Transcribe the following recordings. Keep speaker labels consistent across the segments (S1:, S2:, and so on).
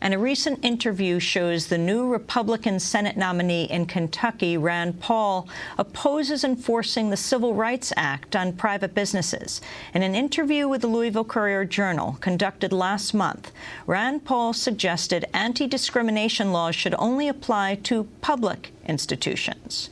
S1: And a recent interview shows the new Republican Senate nominee in Kentucky, Rand Paul, opposes enforcing the Civil Rights Act on private businesses. In an interview with the Louisville Courier-Journal conducted last month, Rand Paul suggested anti-discrimination laws should only apply to public institutions.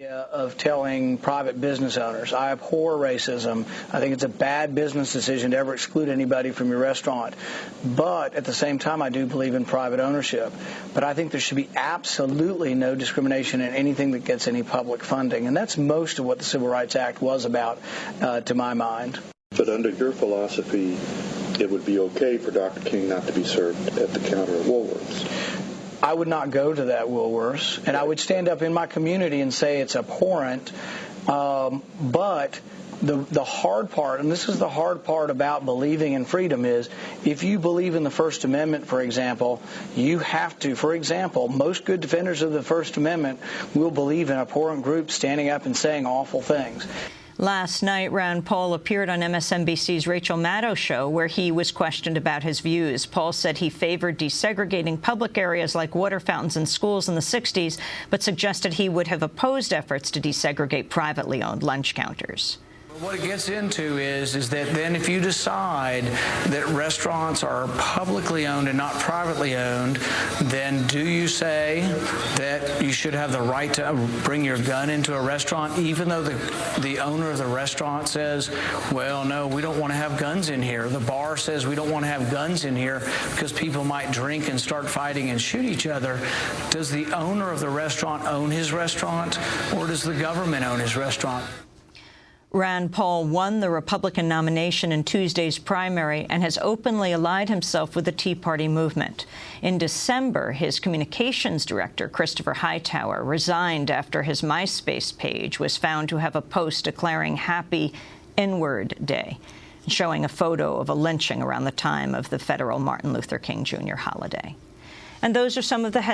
S2: Of telling private business owners, I abhor racism. I think it's a bad business decision to ever exclude anybody from your restaurant. But at the same time, I do believe in private ownership. But I think there should be absolutely no discrimination in anything that gets any public funding. And that's most of what the Civil Rights Act was about, to my mind.
S3: But under your philosophy, it would be okay for Dr. King not to be served at the counter at Woolworths.
S2: I would not go to that Woolworths, and I would stand up in my community and say it's abhorrent. But the hard part, and this is the hard part about believing in freedom, is if you believe in the First Amendment, for example, you have to, for example, most good defenders of the First Amendment will believe in abhorrent groups standing up and saying awful things.
S1: Last night, Rand Paul appeared on MSNBC's Rachel Maddow show, where he was questioned about his views. Paul said he favored desegregating public areas like water fountains in schools in the 60s, but suggested he would have opposed efforts to desegregate privately owned lunch counters.
S4: What it gets into is that then if you decide that restaurants are publicly owned and not privately owned, then do you say that you should have the right to bring your gun into a restaurant, even though the owner of the restaurant says, well, no, we don't want to have guns in here. The bar says we don't want to have guns in here because people might drink and start fighting and shoot each other. Does the owner of the restaurant own his restaurant, or does the government own his restaurant?
S1: Rand Paul won the Republican nomination in Tuesday's primary and has openly allied himself with the Tea Party movement. In December, his communications director, Christopher Hightower, resigned after his MySpace page was found to have a post declaring Happy N-Word Day, showing a photo of a lynching around the time of the federal Martin Luther King Jr. holiday. And those are some of the headlines.